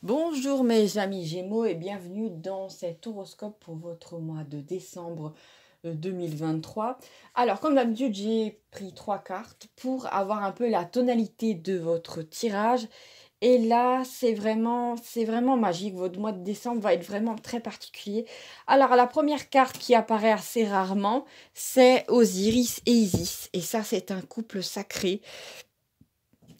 Bonjour mes amis Gémeaux et bienvenue dans cet horoscope pour votre mois de décembre 2023. Alors comme d'habitude j'ai pris 3 cartes pour avoir un peu la tonalité de votre tirage. Et là c'est vraiment magique, votre mois de décembre va être vraiment très particulier. Alors la première carte qui apparaît assez rarement, c'est Osiris et Isis. Et ça c'est un couple sacré.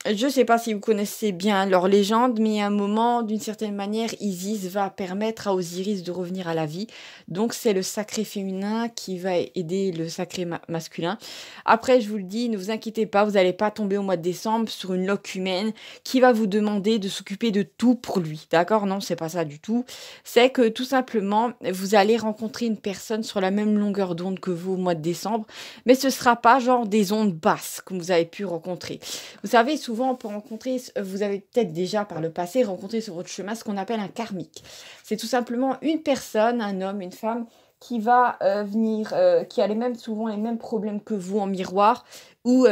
Je ne sais pas si vous connaissez bien leur légende, mais à un moment, d'une certaine manière, Isis va permettre à Osiris de revenir à la vie. Donc, c'est le sacré féminin qui va aider le sacré masculin. Après, je vous le dis, ne vous inquiétez pas, vous n'allez pas tomber au mois de décembre sur une loque humaine qui va vous demander de s'occuper de tout pour lui. D'accord? Non, c'est pas ça du tout. C'est que tout simplement, vous allez rencontrer une personne sur la même longueur d'onde que vous au mois de décembre, mais ce ne sera pas genre des ondes basses comme vous avez pu rencontrer. Vous savez, souvent, pour rencontrer, vous avez peut-être déjà par le passé rencontré sur votre chemin ce qu'on appelle un karmique. C'est tout simplement une personne, un homme, une femme, qui va venir, qui a souvent les mêmes problèmes que vous en miroir, ou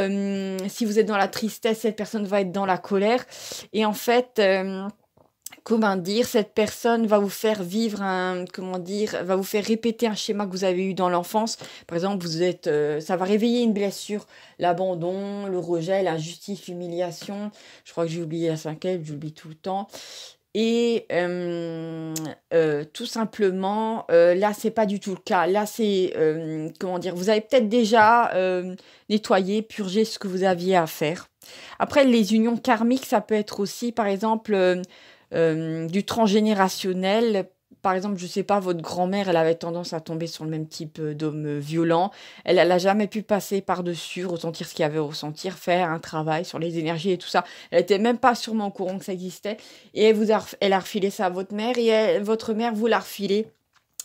si vous êtes dans la tristesse, cette personne va être dans la colère. Et en fait, comment dire, cette personne va vous faire vivre va vous faire répéter un schéma que vous avez eu dans l'enfance. Par exemple, ça va réveiller une blessure, l'abandon, le rejet, l'injustice, l'humiliation. Je crois que j'ai oublié la cinquième, j'oublie tout le temps. Et tout simplement, là, c'est pas du tout le cas. Là, c'est, comment dire, vous avez peut-être déjà nettoyé, purgé ce que vous aviez à faire. Après, les unions karmiques, ça peut être aussi, par exemple, du transgénérationnel. Par exemple, je sais pas, votre grand-mère, elle avait tendance à tomber sur le même type d'homme violent. Elle n'a jamais pu passer par-dessus, ressentir ce qu'il y avait à ressentir, faire un travail sur les énergies et tout ça. Elle était même pas sûrement au courant que ça existait. Et elle a refilé ça à votre mère et votre mère vous l'a refilé.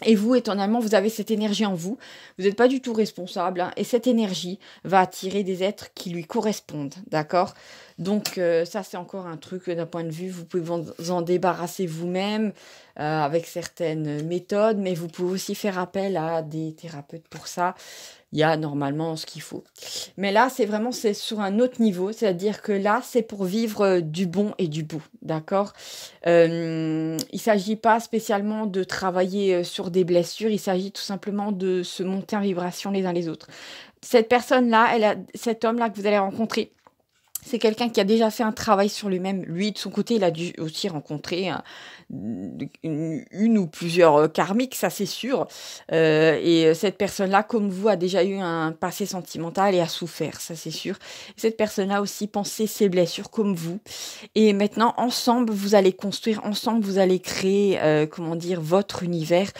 Et vous, étonnamment, vous avez cette énergie en vous. Vous n'êtes pas du tout responsable, hein, et cette énergie va attirer des êtres qui lui correspondent, d'accord? Donc ça, c'est encore un truc d'un point de vue, vous pouvez vous en débarrasser vous-même avec certaines méthodes, mais vous pouvez aussi faire appel à des thérapeutes pour ça. Il y a normalement ce qu'il faut. Mais là, c'est sur un autre niveau, c'est-à-dire que là, c'est pour vivre du bon et du beau, d'accord? Il ne s'agit pas spécialement de travailler sur des blessures, il s'agit tout simplement de se monter en vibration les uns les autres. Cette personne-là, cet homme-là que vous allez rencontrer, c'est quelqu'un qui a déjà fait un travail sur lui-même. Lui, de son côté, il a dû aussi rencontrer une ou plusieurs karmiques, ça c'est sûr. Et cette personne-là, comme vous, a déjà eu un passé sentimental et a souffert, ça c'est sûr. Et cette personne-là aussi pensait ses blessures comme vous. Et maintenant, ensemble, vous allez construire, ensemble, vous allez créer, comment dire, votre univers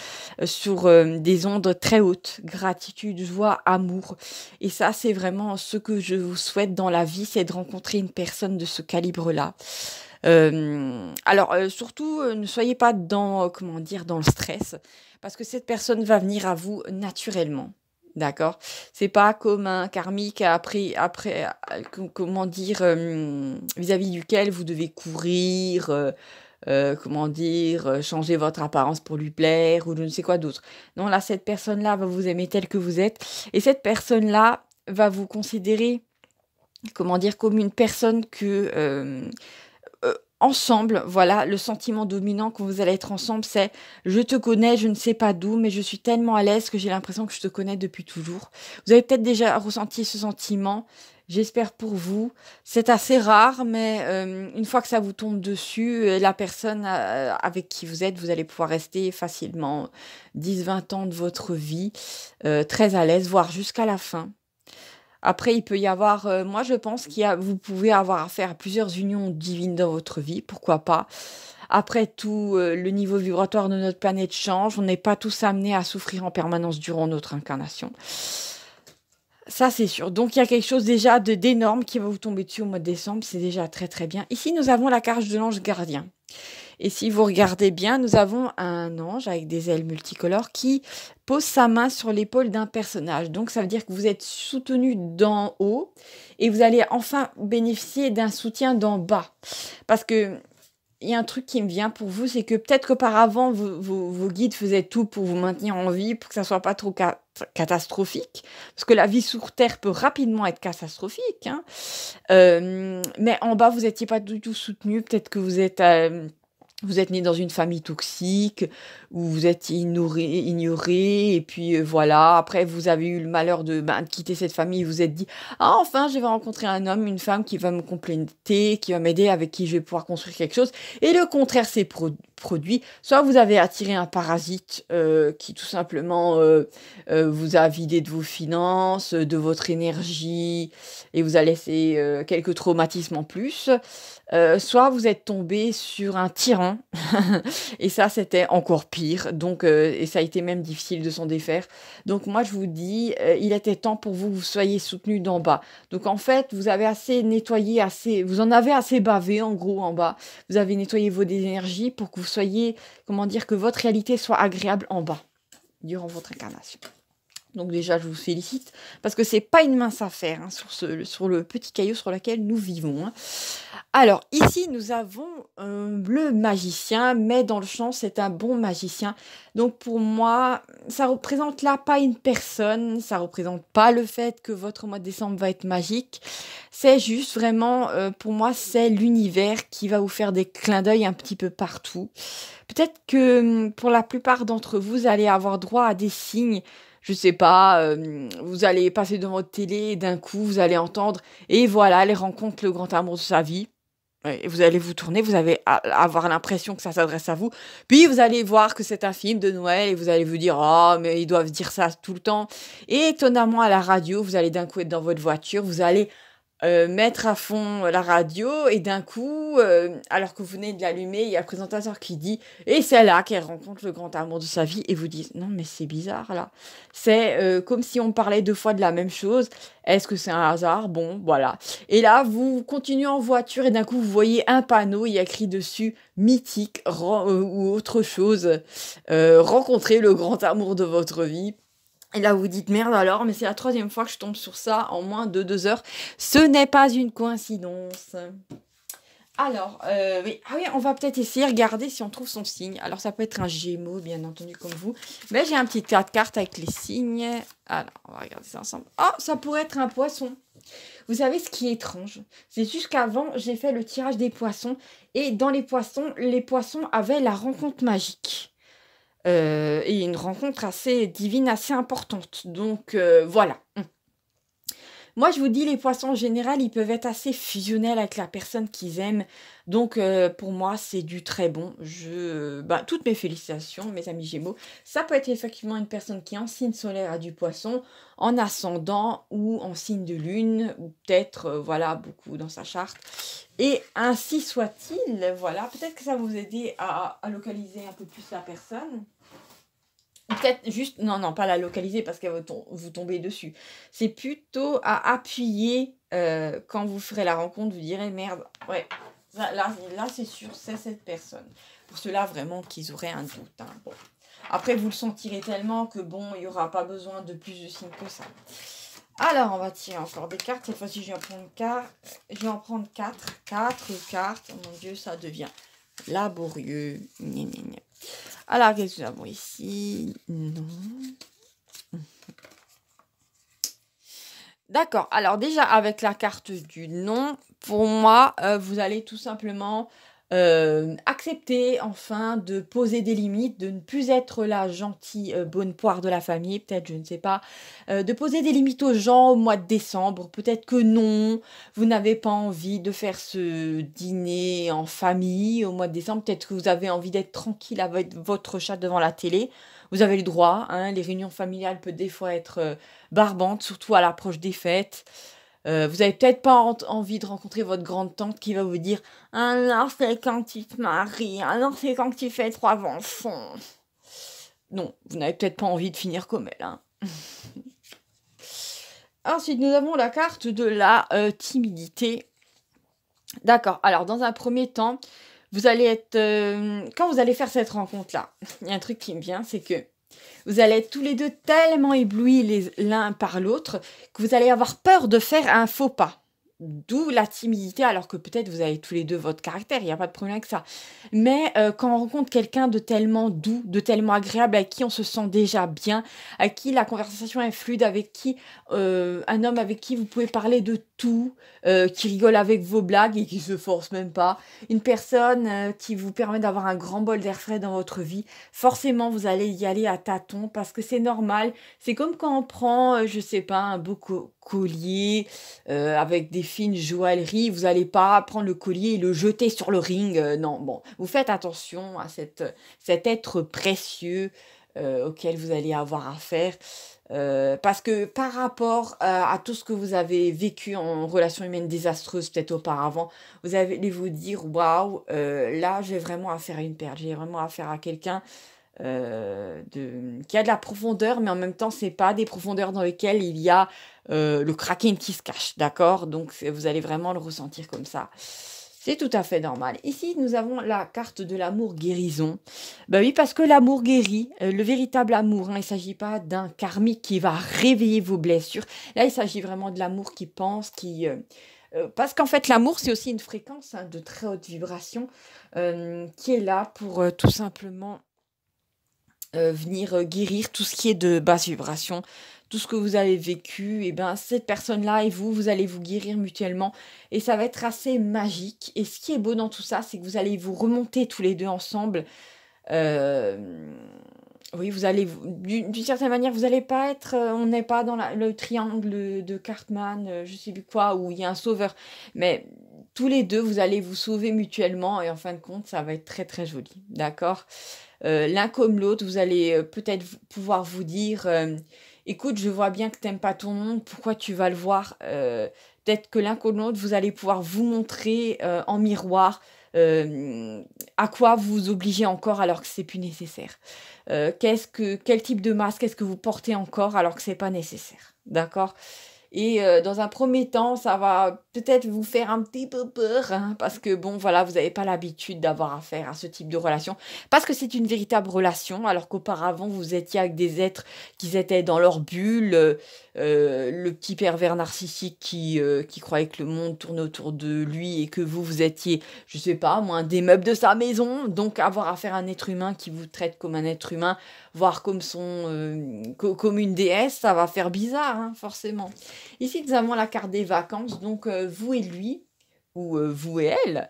sur des ondes très hautes. Gratitude, joie, amour. Et ça, c'est vraiment ce que je vous souhaite dans la vie, c'est de rencontrer une personne de ce calibre-là. Surtout, ne soyez pas comment dire, dans le stress, parce que cette personne va venir à vous naturellement. D'accord? C'est pas comme un karmique comment dire, vis-à-vis duquel vous devez courir, comment dire, changer votre apparence pour lui plaire ou je ne sais quoi d'autre. Non, là, cette personne-là va vous aimer tel que vous êtes et cette personne-là va vous considérer, comment dire, comme une personne ensemble, voilà, le sentiment dominant quand vous allez être ensemble, c'est je te connais, je ne sais pas d'où, mais je suis tellement à l'aise que j'ai l'impression que je te connais depuis toujours. Vous avez peut-être déjà ressenti ce sentiment, j'espère pour vous. C'est assez rare, mais une fois que ça vous tombe dessus, la personne avec qui vous êtes, vous allez pouvoir rester facilement 10-20 ans de votre vie, très à l'aise, voire jusqu'à la fin. Après, il peut y avoir, moi je pense vous pouvez avoir affaire à plusieurs unions divines dans votre vie, pourquoi pas. Après tout, le niveau vibratoire de notre planète change, on n'est pas tous amenés à souffrir en permanence durant notre incarnation. Ça, c'est sûr. Donc, il y a quelque chose déjà d'énorme qui va vous tomber dessus au mois de décembre, c'est déjà très très bien. Ici, nous avons la carte de l'ange gardien. Et si vous regardez bien, nous avons un ange avec des ailes multicolores qui pose sa main sur l'épaule d'un personnage. Donc ça veut dire que vous êtes soutenu d'en haut et vous allez enfin bénéficier d'un soutien d'en bas. Parce que il y a un truc qui me vient pour vous, c'est que peut-être qu'auparavant, vos guides faisaient tout pour vous maintenir en vie, pour que ça soit pas trop catastrophique. Parce que la vie sur Terre peut rapidement être catastrophique, hein. Mais en bas, vous n'étiez pas du tout soutenu. Peut-être que vous êtes né dans une famille toxique, où vous êtes ignoré, et puis voilà, après vous avez eu le malheur de quitter cette famille, vous vous êtes dit, ah enfin je vais rencontrer un homme, une femme qui va me compléter, qui va m'aider, avec qui je vais pouvoir construire quelque chose, et le contraire s'est produit, soit vous avez attiré un parasite qui tout simplement vous a vidé de vos finances, de votre énergie, et vous a laissé quelques traumatismes en plus, soit vous êtes tombé sur un tyran, et ça c'était encore pire, donc et ça a été même difficile de s'en défaire. Donc moi je vous dis, il était temps pour vous que vous soyez soutenus d'en bas. Donc en fait, vous avez assez nettoyé, vous en avez assez bavé en gros en bas. Vous avez nettoyé vos énergies pour que vous soyez, comment dire, que votre réalité soit agréable en bas, durant votre incarnation. Donc déjà, je vous félicite, parce que c'est pas une mince affaire hein, sur le petit caillou sur lequel nous vivons. Hein. Alors, ici, nous avons le magicien, mais dans le champ, c'est un bon magicien. Donc pour moi, ça représente là pas une personne, ça représente pas le fait que votre mois de décembre va être magique. C'est juste vraiment, pour moi, c'est l'univers qui va vous faire des clins d'œil un petit peu partout. Peut-être que pour la plupart d'entre vous, vous allez avoir droit à des signes. Je sais pas, vous allez passer devant votre télé et d'un coup, vous allez entendre « Et voilà, elle rencontre le grand amour de sa vie ». Et vous allez vous tourner, vous allez avoir l'impression que ça s'adresse à vous. Puis vous allez voir que c'est un film de Noël et vous allez vous dire « Oh, mais ils doivent dire ça tout le temps ». Et étonnamment, à la radio, vous allez d'un coup être dans votre voiture, vous allez mettre à fond la radio et d'un coup, alors que vous venez de l'allumer, il y a le présentateur qui dit « Et c'est là qu'elle rencontre le grand amour de sa vie » et vous dites « Non mais c'est bizarre là, c'est comme si on parlait deux fois de la même chose, est-ce que c'est un hasard ?» Bon, voilà. Et là, vous continuez en voiture et d'un coup, vous voyez un panneau, il y a écrit dessus « Mythique » ou autre chose, « Rencontrer le grand amour de votre vie ». Et là, vous vous dites, merde alors, mais c'est la 3e fois que je tombe sur ça en moins de 2 heures. Ce n'est pas une coïncidence. Alors, oui. Ah oui, on va peut-être essayer de regarder si on trouve son signe. Alors, ça peut être un Gémeaux, bien entendu, comme vous. Mais j'ai un petit tas de cartes avec les signes. Alors, on va regarder ça ensemble. Oh, ça pourrait être un Poisson. Vous savez ce qui est étrange? C'est juste qu'avant, j'ai fait le tirage des Poissons. Et dans les Poissons avaient la rencontre magique. Et une rencontre assez divine, assez importante. Donc, voilà. Moi, je vous dis, les Poissons, en général, ils peuvent être assez fusionnels avec la personne qu'ils aiment. Donc, pour moi, c'est du très bon. Toutes mes félicitations, mes amis Gémeaux. Ça peut être effectivement une personne qui, en signe solaire, a du Poisson, en ascendant ou en signe de lune, ou peut-être, voilà, beaucoup dans sa charte. Et ainsi soit-il, voilà. Peut-être que ça va vous aider à localiser un peu plus la personne. Peut-être juste, non, pas la localiser parce qu'elle va vous tomber dessus. C'est plutôt à appuyer quand vous ferez la rencontre, vous direz merde, ouais, là c'est sûr, c'est cette personne. Pour ceux-là, vraiment, qu'ils auraient un doute. Hein. Bon. Après, vous le sentirez tellement que bon, il n'y aura pas besoin de plus de signes que ça. Alors, on va tirer encore des cartes. Cette fois-ci, je vais en prendre 4. 4 cartes. Oh mon Dieu, ça devient laborieux. Gna, gna, gna. Alors, qu'est-ce que nous avons ici? Non. D'accord. Alors, déjà, avec la carte du non, pour moi, vous allez tout simplement accepter, enfin, de poser des limites, de ne plus être la gentille bonne poire de la famille, peut-être, je ne sais pas, de poser des limites aux gens au mois de décembre. Peut-être que non, vous n'avez pas envie de faire ce dîner en famille au mois de décembre. Peut-être que vous avez envie d'être tranquille avec votre chat devant la télé. Vous avez le droit, hein, les réunions familiales peuvent des fois être barbantes, surtout à l'approche des fêtes. Vous n'avez peut-être pas envie de rencontrer votre grande tante qui va vous dire « Alors c'est quand tu te maries, alors c'est quand tu fais 3 enfants. » Non, vous n'avez peut-être pas envie de finir comme elle. Hein. Ensuite, nous avons la carte de la timidité. D'accord, alors dans un premier temps, vous allez être... quand vous allez faire cette rencontre-là, il y a un truc qui me vient, c'est que vous allez être tous les deux tellement éblouis l'un par l'autre que vous allez avoir peur de faire un faux pas. D'où la timidité, alors que peut-être vous avez tous les deux votre caractère, il n'y a pas de problème avec ça. Mais quand on rencontre quelqu'un de tellement doux, de tellement agréable, avec qui on se sent déjà bien, à qui la conversation est fluide, avec qui un homme avec qui vous pouvez parler de tout, qui rigole avec vos blagues et qui se force même pas, une personne qui vous permet d'avoir un grand bol d'air frais dans votre vie, forcément vous allez y aller à tâtons parce que c'est normal. C'est comme quand on prend, je sais pas, un beau collier avec des fines joailleries, vous n'allez pas prendre le collier et le jeter sur le ring. Non, bon, vous faites attention à cet être précieux auquel vous allez avoir affaire. Parce que par rapport à tout ce que vous avez vécu en relation humaine désastreuse peut-être auparavant, vous allez vous dire waouh, là j'ai vraiment affaire à une perle, j'ai vraiment affaire à quelqu'un qui a de la profondeur, mais en même temps c'est pas des profondeurs dans lesquelles il y a le kraken qui se cache, d'accord? Donc vous allez vraiment le ressentir comme ça. C'est tout à fait normal. Ici, nous avons la carte de l'amour guérison. Ben oui, parce que l'amour guérit, le véritable amour, hein, il ne s'agit pas d'un karmique qui va réveiller vos blessures. Là, il s'agit vraiment de l'amour qui pense, parce qu'en fait, l'amour, c'est aussi une fréquence hein, de très haute vibration qui est là pour tout simplement venir guérir tout ce qui est de basse vibration, tout ce que vous avez vécu, et ben cette personne-là et vous allez vous guérir mutuellement et ça va être assez magique. Et ce qui est beau dans tout ça, c'est que vous allez vous remonter tous les deux ensemble. Euh, oui, vous allez, d'une certaine manière, vous n'allez pas être, on n'est pas dans le triangle de Cartman, je sais plus quoi, où il y a un sauveur, mais tous les deux, vous allez vous sauver mutuellement et en fin de compte, ça va être très très joli, d'accord? L'un comme l'autre, vous allez peut-être pouvoir vous dire écoute, je vois bien que t'aimes pas ton monde, pourquoi tu vas le voir peut-être que l'un comme l'autre, vous allez pouvoir vous montrer en miroir à quoi vous vous obligez encore alors que c'est plus nécessaire. Quel type de masque est-ce que vous portez encore alors que c'est pas nécessaire, d'accord? Et dans un premier temps, ça va peut-être vous faire un petit peu peur, hein, parce que bon, voilà, vous n'avez pas l'habitude d'avoir affaire à ce type de relation, parce que c'est une véritable relation, alors qu'auparavant, vous étiez avec des êtres qui étaient dans leur bulle, le petit pervers narcissique qui croyait que le monde tournait autour de lui et que vous étiez, je sais pas, moi, des meubles de sa maison, donc avoir affaire à un être humain qui vous traite comme un être humain, voire comme comme une déesse, ça va faire bizarre, hein, forcément. Ici, nous avons la carte des vacances. Donc, vous et lui, ou vous et elle,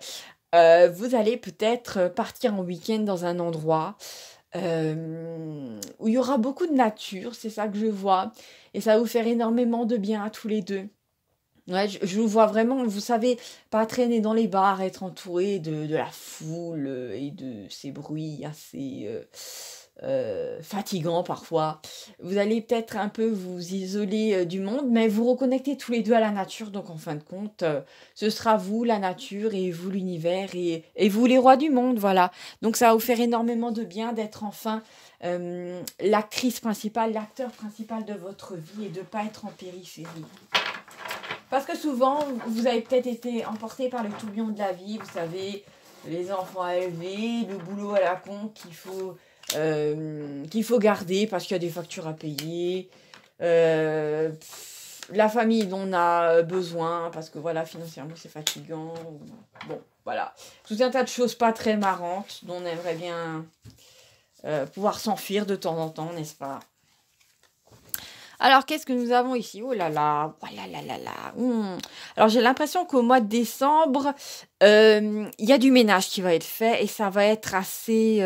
vous allez peut-être partir en week-end dans un endroit où il y aura beaucoup de nature. C'est ça que je vois. Et ça va vous faire énormément de bien à tous les deux. Ouais, je vous vois vraiment, vous savez, pas traîner dans les bars, être entouré de la foule et de ces bruits assez fatigants parfois. Vous allez peut-être un peu vous isoler du monde, mais vous reconnecter tous les deux à la nature. Donc en fin de compte, ce sera vous, la nature, et vous, l'univers, et vous, les rois du monde, voilà. Donc ça va vous faire énormément de bien d'être enfin l'actrice principale, l'acteur principal de votre vie et de ne pas être en périphérie. Parce que souvent, vous avez peut-être été emporté par le tourbillon de la vie, vous savez, les enfants à élever, le boulot à la con qu'il faut garder parce qu'il y a des factures à payer, la famille dont on a besoin parce que voilà, financièrement c'est fatigant. Bon, voilà. Tout un tas de choses pas très marrantes dont on aimerait bien pouvoir s'enfuir de temps en temps, n'est-ce pas? Alors, qu'est-ce que nous avons ici? Oh là là, oh là là là là. Alors, j'ai l'impression qu'au mois de décembre, il y a du ménage qui va être fait et ça va être assez...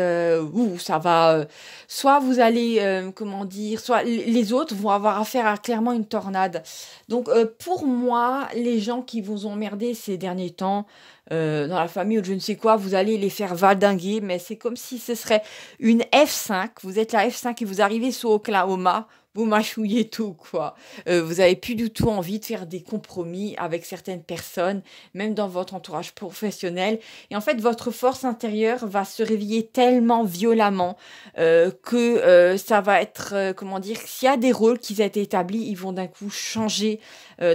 ça va... soit vous allez, comment dire, soit les autres vont avoir affaire à clairement une tornade. Donc, pour moi, les gens qui vous ont emmerdé ces derniers temps, dans la famille ou je ne sais quoi, vous allez les faire valdinguer, mais c'est comme si ce serait une F5. Vous êtes la F5 et vous arrivez sur Oklahoma. Vous mâchouillez tout, quoi. Vous avez plus du tout envie de faire des compromis avec certaines personnes, même dans votre entourage professionnel. Et en fait, votre force intérieure va se réveiller tellement violemment que ça va être, comment dire, s'il y a des rôles qui ont été établis, ils vont d'un coup changer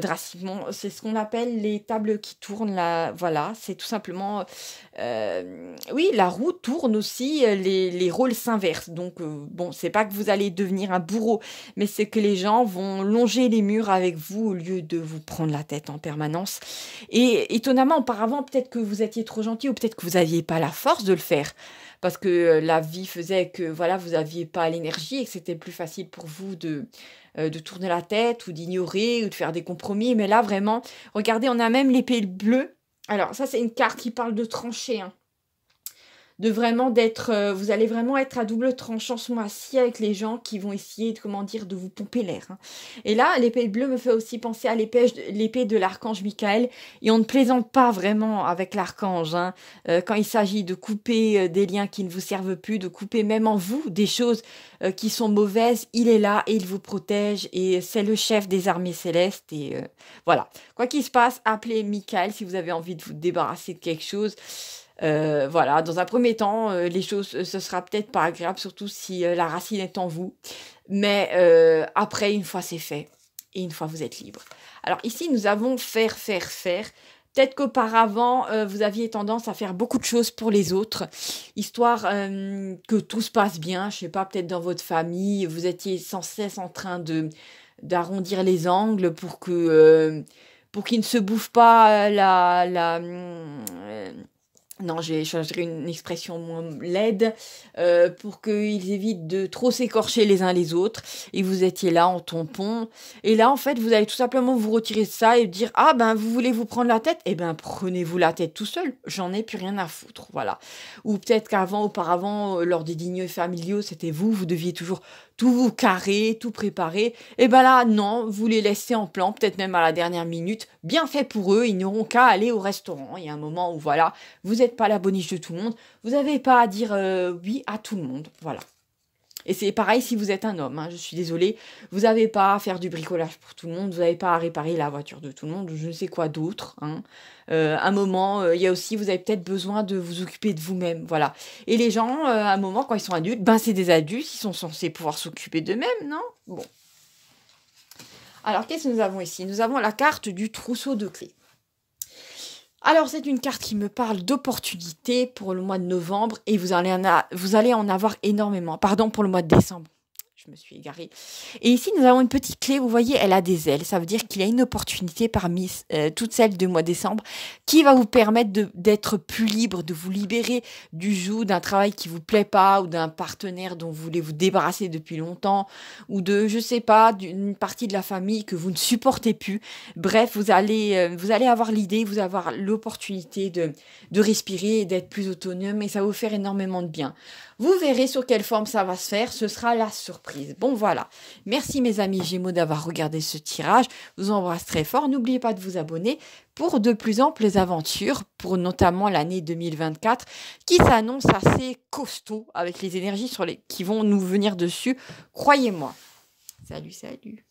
drastiquement. C'est ce qu'on appelle les tables qui tournent, là. Voilà, c'est tout simplement... oui, la roue tourne aussi, les rôles s'inversent. Donc, bon, c'est pas que vous allez devenir un bourreau, mais c'est que les gens vont longer les murs avec vous au lieu de vous prendre la tête en permanence. Et étonnamment, auparavant, peut-être que vous étiez trop gentil ou peut-être que vous n'aviez pas la force de le faire parce que la vie faisait que voilà, vous n'aviez pas l'énergie et que c'était plus facile pour vous de tourner la tête ou d'ignorer ou de faire des compromis. Mais là, vraiment, regardez, on a même l'épée bleue. Alors, ça, c'est une carte qui parle de trancher, hein. De vraiment vous allez vraiment être à double tranchant ce mois-ci avec les gens qui vont essayer de, comment dire, de vous pomper l'air, hein. Et là, l'épée bleue me fait aussi penser à l'épée de l'archange Michael. Et on ne plaisante pas vraiment avec l'archange, hein. Quand il s'agit de couper des liens qui ne vous servent plus, de couper même en vous des choses qui sont mauvaises, il est là et il vous protège. Et c'est le chef des armées célestes. Et voilà. Quoi qu'il se passe, appelez Michael si vous avez envie de vous débarrasser de quelque chose. Voilà, dans un premier temps, les choses, ce sera peut-être pas agréable, surtout si la racine est en vous. Mais après, une fois c'est fait, et une fois vous êtes libre. Alors ici, nous avons faire. Peut-être qu'auparavant, vous aviez tendance à faire beaucoup de choses pour les autres, histoire que tout se passe bien. Je sais pas, peut-être dans votre famille, vous étiez sans cesse en train d'arrondir les angles pour qu'ils ne se bouffent pas non, j'ai changé une expression moins laide pour qu'ils évitent de trop s'écorcher les uns les autres. Et vous étiez là en tampon. Et là, en fait, vous allez tout simplement vous retirer de ça et dire « Ah, ben, vous voulez vous prendre la tête ? Eh ben, prenez-vous la tête tout seul. J'en ai plus rien à foutre. » Voilà. Ou peut-être auparavant, lors des dîners familiaux, c'était vous deviez toujours tout vous carrer, tout préparer. Et ben là, non, vous les laissez en plan, peut-être même à la dernière minute. Bien fait pour eux, ils n'auront qu'à aller au restaurant. Il y a un moment où, voilà, vous n'êtes pas la boniche de tout le monde. Vous n'avez pas à dire oui à tout le monde. Voilà. Et c'est pareil si vous êtes un homme, hein, je suis désolée. Vous n'avez pas à faire du bricolage pour tout le monde. Vous n'avez pas à réparer la voiture de tout le monde. Je ne sais quoi d'autre, hein. Un moment, il y a aussi, vous avez peut-être besoin de vous occuper de vous-même. Voilà. Et les gens, à un moment, quand ils sont adultes, ben c'est des adultes, ils sont censés pouvoir s'occuper d'eux-mêmes, non ? Bon. Alors, qu'est-ce que nous avons ici ? Nous avons la carte du trousseau de clés. Alors, c'est une carte qui me parle d'opportunités pour le mois de novembre et vous allez en avoir énormément. Pardon, pour le mois de décembre. Je me suis égarée. Et ici, nous avons une petite clé. Vous voyez, elle a des ailes. Ça veut dire qu'il y a une opportunité parmi toutes celles du mois de décembre qui va vous permettre d'être plus libre, de vous libérer du joug d'un travail qui vous plaît pas ou d'un partenaire dont vous voulez vous débarrasser depuis longtemps ou de, je sais pas, d'une partie de la famille que vous ne supportez plus. Bref, vous allez avoir l'idée, vous avoir l'opportunité de respirer et d'être plus autonome et ça va vous faire énormément de bien. Vous verrez sur quelle forme ça va se faire, ce sera la surprise. Bon voilà, merci mes amis Gémeaux d'avoir regardé ce tirage, je vous embrasse très fort, n'oubliez pas de vous abonner pour de plus amples aventures, pour notamment l'année 2024 qui s'annonce assez costaud avec les énergies qui vont nous venir dessus, croyez-moi. Salut.